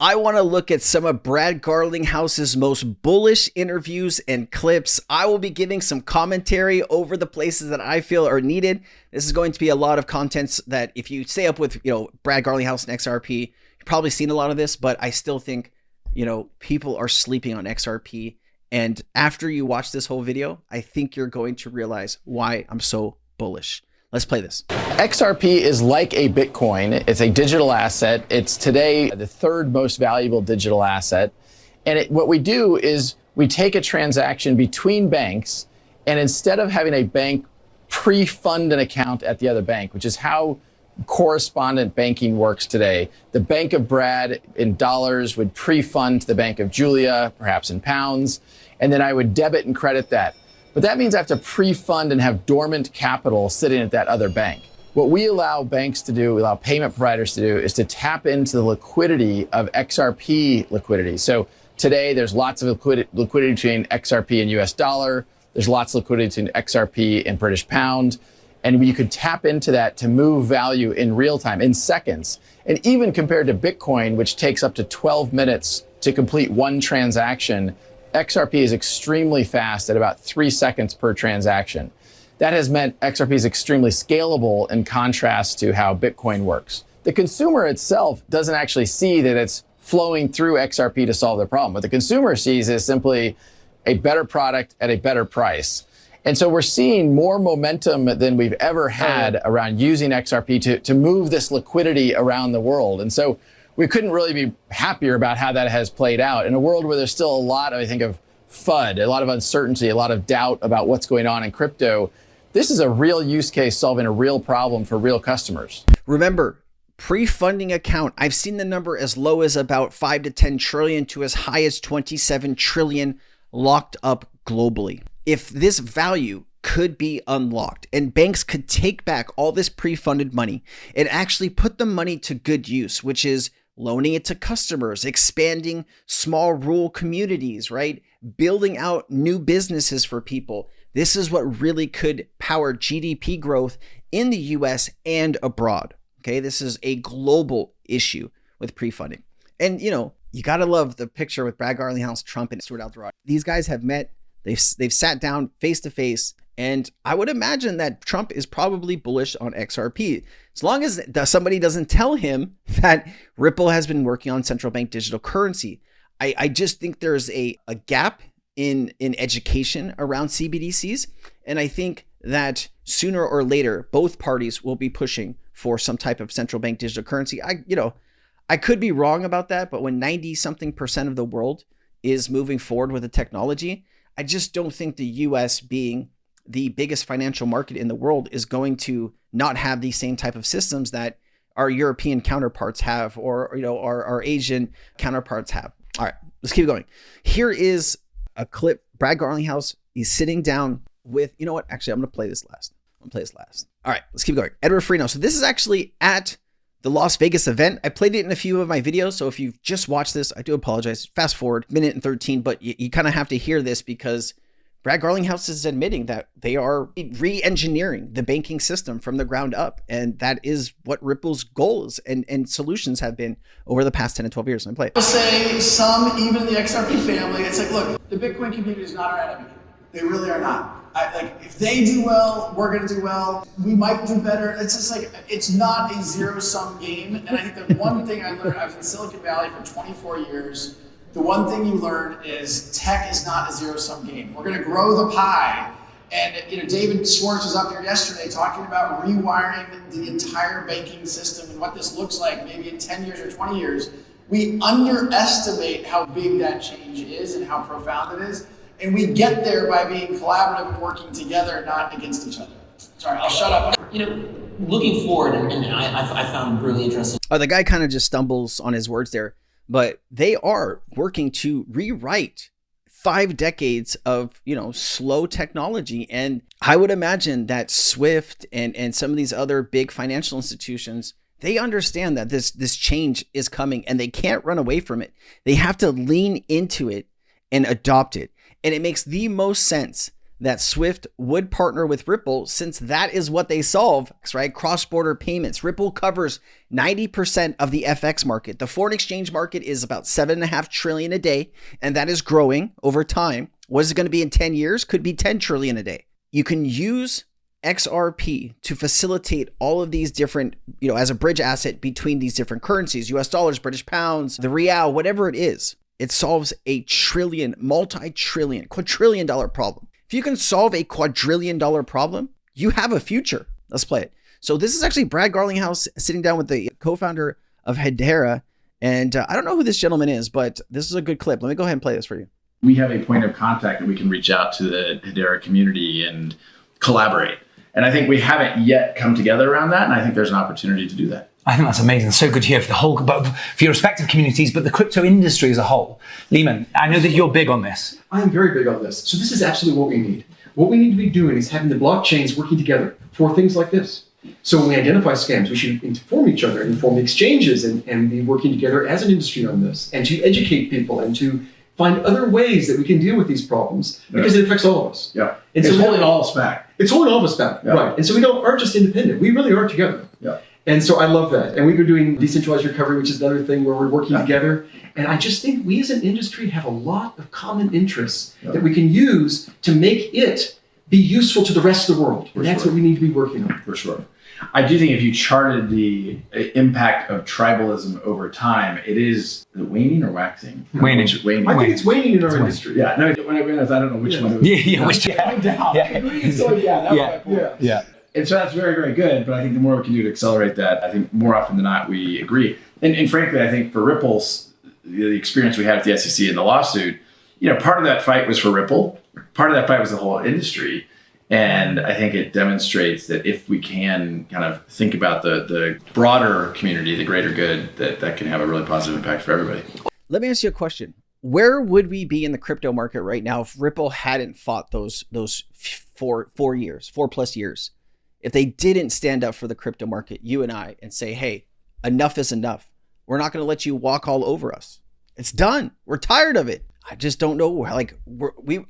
I want to look at some of Brad Garlinghouse's most bullish interviews and clips. I will be giving some commentary over the places that I feel are needed. This is going to be a lot of contents that if you stay up with, Brad Garlinghouse and XRP, you've probably seen a lot of this, but I still think, people are sleeping on XRP. And after you watch this whole video, I think you're going to realize why I'm so bullish. Let's play this. XRP is like a Bitcoin. It's a digital asset. It's today the third most valuable digital asset. And what we do is we take a transaction between banks, and instead of having a bank pre-fund an account at the other bank, which is how correspondent banking works today, the Bank of Brad in dollars would pre-fund to the Bank of Julia, perhaps in pounds, and then I would debit and credit that. But that means I have to pre-fund and have dormant capital sitting at that other bank. What we allow banks to do, we allow payment providers to do, is to tap into the liquidity of XRP liquidity. So today there's lots of liquidity between XRP and US dollar. There's lots of liquidity between XRP and British pound. And you could tap into that to move value in real time, in seconds. And even compared to Bitcoin, which takes up to 12 minutes to complete one transaction, XRP is extremely fast at about 3 seconds per transaction. That has meant XRP is extremely scalable in contrast to how Bitcoin works. The consumer itself doesn't actually see that it's flowing through XRP to solve the problem. What the consumer sees is simply a better product at a better price. And so we're seeing more momentum than we've ever had around using XRP to move this liquidity around the world. And so we couldn't really be happier about how that has played out in a world where there's still a lot, I think, of FUD, a lot of uncertainty, a lot of doubt about what's going on in crypto. This is a real use case solving a real problem for real customers. Remember, pre-funding account, I've seen the number as low as about 5 to 10 trillion to as high as 27 trillion locked up globally. If this value could be unlocked and banks could take back all this pre-funded money and actually put the money to good use, which is loaning it to customers, expanding small rural communities, right? Building out new businesses for people. This is what really could power GDP growth in the US and abroad. Okay, this is a global issue with pre-funding. And you gotta love the picture with Brad Garlinghouse, Trump, and Stuart Alderod. These guys have met, they've sat down face to face, and I would imagine that Trump is probably bullish on XRP. As long as somebody doesn't tell him that Ripple has been working on central bank digital currency. I just think there's a gap in education around CBDCs. And I think that sooner or later, both parties will be pushing for some type of central bank digital currency. I could be wrong about that, but when 90-something% of the world is moving forward with the technology, I just don't think the US, being the biggest financial market in the world, is going to not have the same type of systems that our European counterparts have, or our Asian counterparts have. All right, let's keep going. Here is a clip. Brad Garlinghouse, he's sitting down with, actually, I'm going to play this last. All right, let's keep going. Edward Freno. So this is actually at the Las Vegas event. I played it in a few of my videos. So if you've just watched this, I do apologize. Fast forward, minute and 13, but you kind of have to hear this because Brad Garlinghouse is admitting that they are re-engineering the banking system from the ground up. And that is what Ripple's goals and solutions have been over the past 10 to 12 years. I'm playing. I'll say some, even in the XRP family, it's like, look, the Bitcoin community is not our enemy. They really are not. If they do well, we're going to do well. We might do better. It's just like, it's not a zero-sum game. And I think the one thing I learned, I was in Silicon Valley for 24 years. The one thing you learn is tech is not a zero-sum game. We're going to grow the pie. And David Schwartz was up here yesterday talking about rewiring the entire banking system and what this looks like maybe in 10 years or 20 years. We underestimate how big that change is and how profound it is. And we get there by being collaborative and working together, not against each other. Sorry, I'll shut up. Looking forward, and I found really interesting. Oh, the guy kind of just stumbles on his words there, but they are working to rewrite 5 decades of, slow technology. And I would imagine that Swift and some of these other big financial institutions, they understand that this change is coming and they can't run away from it. They have to lean into it and adopt it. And it makes the most sense that Swift would partner with Ripple since that is what they solve, right? Cross-border payments. Ripple covers 90% of the FX market. The foreign exchange market is about $7.5 trillion a day, and that is growing over time. What is it going to be in 10 years? Could be 10 trillion a day. You can use XRP to facilitate all of these different, as a bridge asset between these different currencies, US dollars, British pounds, the real, whatever it is. It solves a trillion, multi-trillion, quadrillion dollar problem. If you can solve a quadrillion dollar problem, you have a future. Let's play it. So this is actually Brad Garlinghouse sitting down with the co-founder of Hedera. And I don't know who this gentleman is, but this is a good clip. Let me go ahead and play this for you. We have a point of contact that we can reach out to the Hedera community and collaborate. And I think we haven't yet come together around that. And I think there's an opportunity to do that. I think that's amazing. So good to hear for the whole, but for your respective communities, but the crypto industry as a whole. Lehman, I know that you're big on this. I am very big on this. So this is absolutely what we need. What we need to be doing is having the blockchains working together for things like this. So when we identify scams, we should inform each other, inform the exchanges, and be working together as an industry on this, and to educate people and to find other ways that we can deal with these problems because it affects all of us. Yeah. And it's so holding all of us back. It's holding all of us back, right. And so we aren't just independent. We really are together. Yeah. And so I love that. And we've been doing decentralized recovery, which is another thing where we're working together. And I just think we as an industry have a lot of common interests that we can use to make it be useful to the rest of the world. And that's what we need to be working on. For sure. I do think if you charted the impact of tribalism over time, is it waning or waxing? Waning. I think it's waning in our industry. Yeah. No, when I realized, I don't know which one it was. Going down. Yeah. And so that's very, very good. But I think the more we can do to accelerate that, I think more often than not, we agree. And frankly, I think for Ripple's, the experience we had at the SEC in the lawsuit, part of that fight was for Ripple. Part of that fight was the whole industry. And I think it demonstrates that if we can kind of think about the broader community, the greater good, that can have a really positive impact for everybody. Let me ask you a question. Where would we be in the crypto market right now if Ripple hadn't fought those 4+ years? If they didn't stand up for the crypto market, you and I, and say, hey, enough is enough. We're not going to let you walk all over us. It's done. We're tired of it. I just don't know. I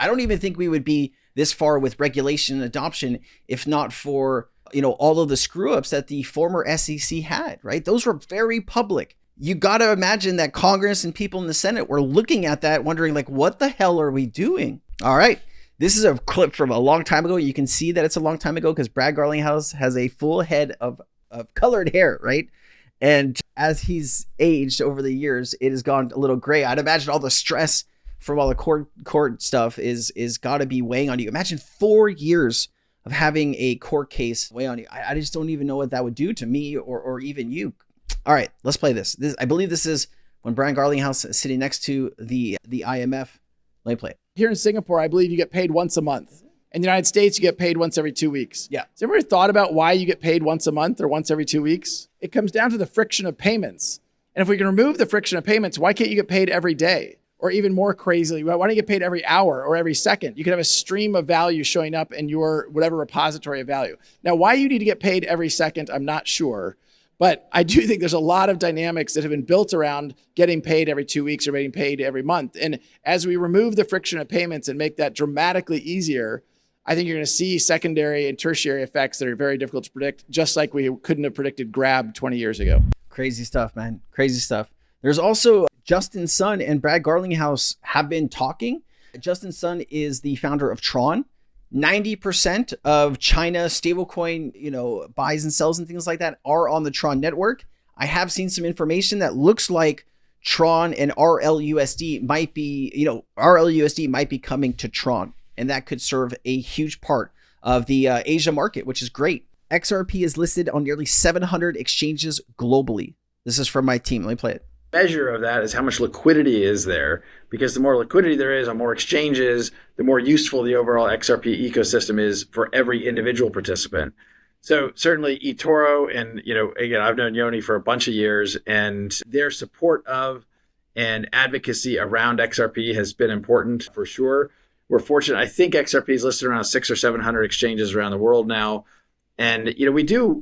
don't even think we would be this far with regulation and adoption if not for, all of the screw ups that the former SEC had, right? Those were very public. You got to imagine that Congress and people in the Senate were looking at that, wondering what the hell are we doing? All right. This is a clip from a long time ago. You can see that it's a long time ago because Brad Garlinghouse has a full head of colored hair, right? And as he's aged over the years, it has gone a little gray. I'd imagine all the stress from all the court stuff is got to be weighing on you. Imagine 4 years of having a court case weigh on you. I just don't even know what that would do to me or even you. All right, let's play this. I believe this is when Brian Garlinghouse is sitting next to the IMF. Let me play it. Here in Singapore, I believe you get paid once a month. In the United States, you get paid once every 2 weeks. Yeah. Has anybody thought about why you get paid once a month or once every 2 weeks? It comes down to the friction of payments. And if we can remove the friction of payments, why can't you get paid every day? Or even more crazily, why don't you get paid every hour or every second? You could have a stream of value showing up in your whatever repository of value. Now, why you need to get paid every second, I'm not sure. But I do think there's a lot of dynamics that have been built around getting paid every 2 weeks or getting paid every month. And as we remove the friction of payments and make that dramatically easier, I think you're going to see secondary and tertiary effects that are very difficult to predict, just like we couldn't have predicted Grab 20 years ago. Crazy stuff, man. Crazy stuff. There's also Justin Sun and Brad Garlinghouse have been talking. Justin Sun is the founder of Tron. 90% of China stablecoin, buys and sells and things like that are on the Tron network. I have seen some information that looks like Tron and RLUSD might be coming to Tron, and that could serve a huge part of the Asia market, which is great. XRP is listed on nearly 700 exchanges globally. This is from my team. Let me play it. Measure of that is how much liquidity is there, because the more liquidity there is on more exchanges, the more useful the overall XRP ecosystem is for every individual participant. So certainly eToro and, again, I've known Yoni for a bunch of years, and their support of and advocacy around XRP has been important for sure. We're fortunate. I think XRP is listed around 600 or 700 exchanges around the world now. And,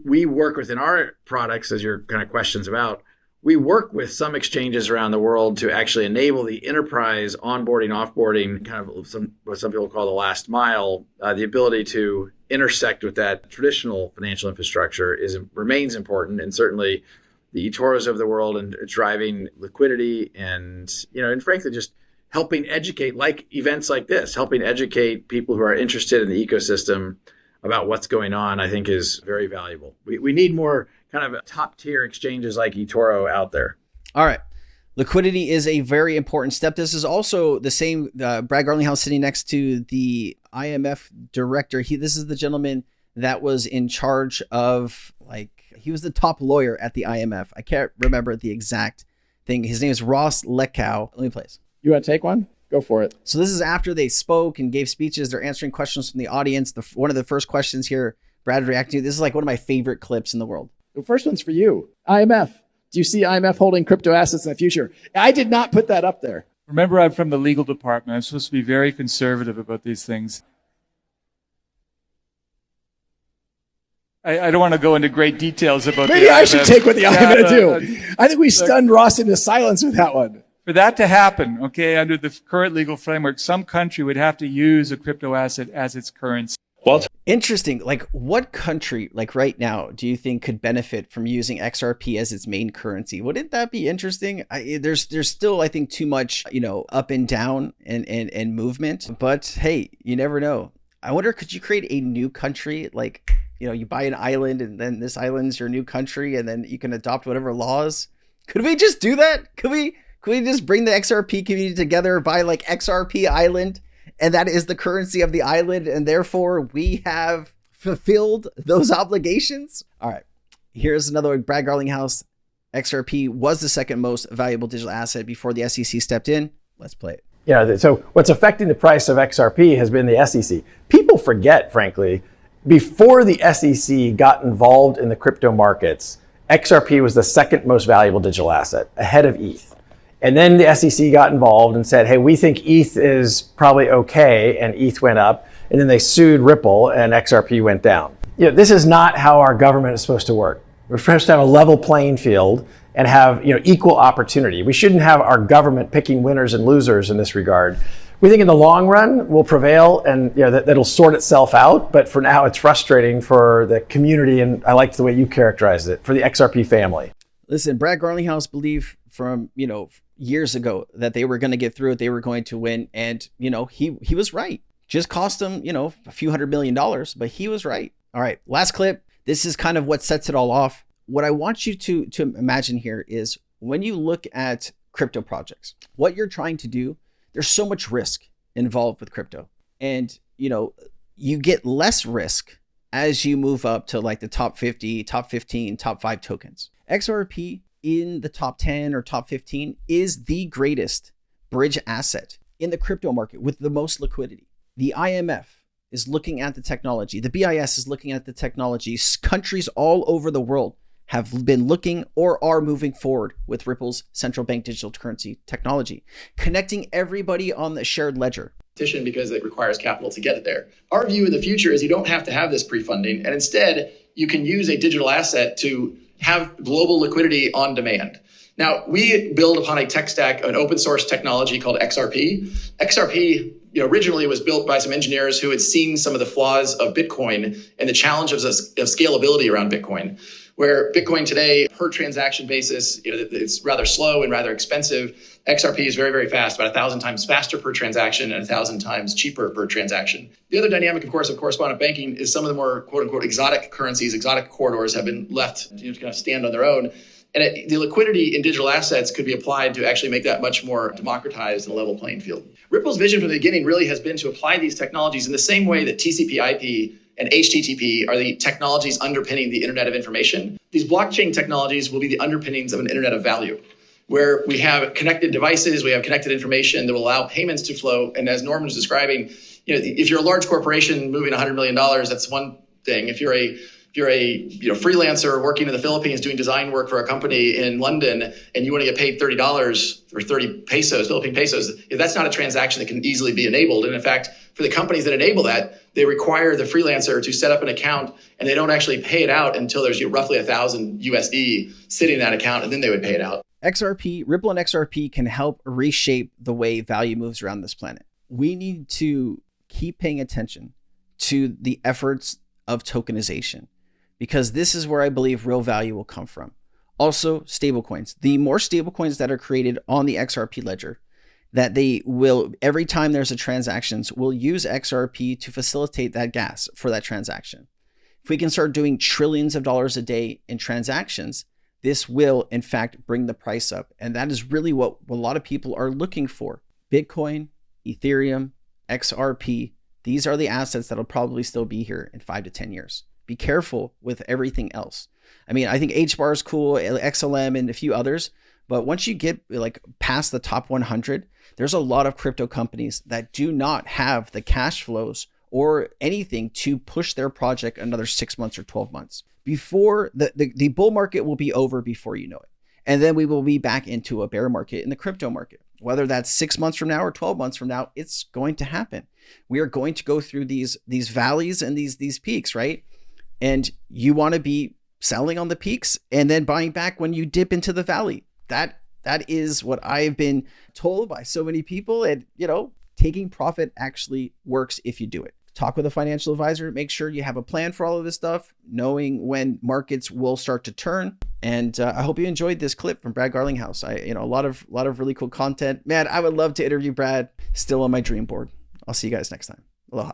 we work within our products, as your kind of questions about, We work with some exchanges around the world to actually enable the enterprise onboarding, offboarding, kind of what some people call the last mile, the ability to intersect with that traditional financial infrastructure remains important, and certainly the eToros of the world and driving liquidity and frankly just helping educate, like events like this, helping educate people who are interested in the ecosystem about what's going on, I think is very valuable. We need more kind of top tier exchanges like eToro out there. All right. Liquidity is a very important step. This is also the same Brad Garlinghouse sitting next to the IMF director. This is the gentleman that was in charge of, he was the top lawyer at the IMF. I can't remember the exact thing. His name is Ross Leckow. Let me play this. You want to take one? Go for it. So this is after they spoke and gave speeches. They're answering questions from the audience. One of the first questions here, Brad reacting to. This is like one of my favorite clips in the world. The first one's for you. IMF. Do you see IMF holding crypto assets in the future? I did not put that up there. Remember, I'm from the legal department. I'm supposed to be very conservative about these things. I don't want to go into great details about Maybe I should take what the IMF do. I think we stunned Ross into silence with that one. For that to happen, okay, under the current legal framework, some country would have to use a crypto asset as its currency. Interesting. What country, right now, do you think could benefit from using XRP as its main currency? Wouldn't that be interesting? There's still, I think, too much, up and down and movement. But hey, you never know. I wonder, could you create a new country? You buy an island and then this island's your new country and then you can adopt whatever laws. Could we just do that? Could we just bring the XRP community together, buy XRP Island? And that is the currency of the island. And therefore, we have fulfilled those obligations. All right. Here's another one. Brad Garlinghouse. XRP was the second most valuable digital asset before the SEC stepped in. Let's play it. Yeah. So what's affecting the price of XRP has been the SEC. People forget, frankly, before the SEC got involved in the crypto markets, XRP was the second most valuable digital asset, ahead of ETH. And then the SEC got involved and said, hey, we think ETH is probably okay, and ETH went up. And then they sued Ripple and XRP went down. This is not how our government is supposed to work. We're supposed to have a level playing field and have equal opportunity. We shouldn't have our government picking winners and losers in this regard. We think in the long run will prevail and that'll sort itself out. But for now, it's frustrating for the community. And I liked the way you characterized it, for the XRP family. Listen, Brad Garlinghouse believed from, years ago that they were going to get through it. They were going to win. And, he was right. Just cost him, a few $100 million, but he was right. All right. Last clip. This is kind of what sets it all off. What I want you to imagine here is when you look at crypto projects, what you're trying to do, there's so much risk involved with crypto. And, you get less risk as you move up to the top 50, top 15, top 5 tokens. XRP in the top 10 or top 15 is the greatest bridge asset in the crypto market with the most liquidity. The IMF is looking at the technology. The BIS is looking at the technology. Countries all over the world have been looking or are moving forward with Ripple's central bank digital currency technology, connecting everybody on the shared ledger. Because it requires capital to get it there. Our view of the future is you don't have to have this pre-funding, and instead you can use a digital asset to have global liquidity on demand. Now, we build upon a tech stack, an open source technology called XRP. XRP, originally was built by some engineers who had seen some of the flaws of Bitcoin and the challenges of scalability around Bitcoin. Where Bitcoin today, per transaction basis, it's rather slow and rather expensive. XRP is very, very fast, about 1,000 times faster per transaction and 1,000 times cheaper per transaction. The other dynamic, of course, of correspondent banking is some of the more quote unquote exotic currencies, exotic corridors have been left to kind of stand on their own. And the liquidity in digital assets could be applied to actually make that much more democratized and a level playing field. Ripple's vision from the beginning really has been to apply these technologies in the same way that TCP/IP and HTTP are the technologies underpinning the Internet of Information. These blockchain technologies will be the underpinnings of an Internet of Value, where we have connected devices, we have connected information that will allow payments to flow. And as Norman was describing, if you're a large corporation moving $100 million, that's one thing. If you're you're a freelancer working in the Philippines doing design work for a company in London, and you want to get paid $30 or 30 pesos, Philippine pesos, that's not a transaction that can easily be enabled. And in fact, for the companies that enable that, they require the freelancer to set up an account, and they don't actually pay it out until there's roughly 1,000 USD sitting in that account, and then they would pay it out. XRP, Ripple and XRP can help reshape the way value moves around this planet. We need to keep paying attention to the efforts of tokenization, because this is where I believe real value will come from. Also, stablecoins. The more stablecoins that are created on the XRP ledger, that they will, every time there's a transactions, will use XRP to facilitate that gas for that transaction. If we can start doing trillions of dollars a day in transactions, this will in fact bring the price up. And that is really what a lot of people are looking for. Bitcoin, Ethereum, XRP, these are the assets that'll probably still be here in 5 to 10 years. Be careful with everything else. I mean, I think HBAR is cool, XLM and a few others, but once you get like past the top 100, there's a lot of crypto companies that do not have the cash flows or anything to push their project another 6 months or 12 months. Before the bull market will be over before you know it. And then we will be back into a bear market in the crypto market. Whether that's 6 months from now or 12 months from now, it's going to happen. We are going to go through these valleys and these peaks, right? And you want to be selling on the peaks and then buying back when you dip into the valley. That is what I've been told by so many people. And, taking profit actually works if you do it. Talk with a financial advisor. Make sure you have a plan for all of this stuff, knowing when markets will start to turn. And I hope you enjoyed this clip from Brad Garlinghouse. A lot of really cool content. Man, I would love to interview Brad. Still on my dream board. I'll see you guys next time. Aloha.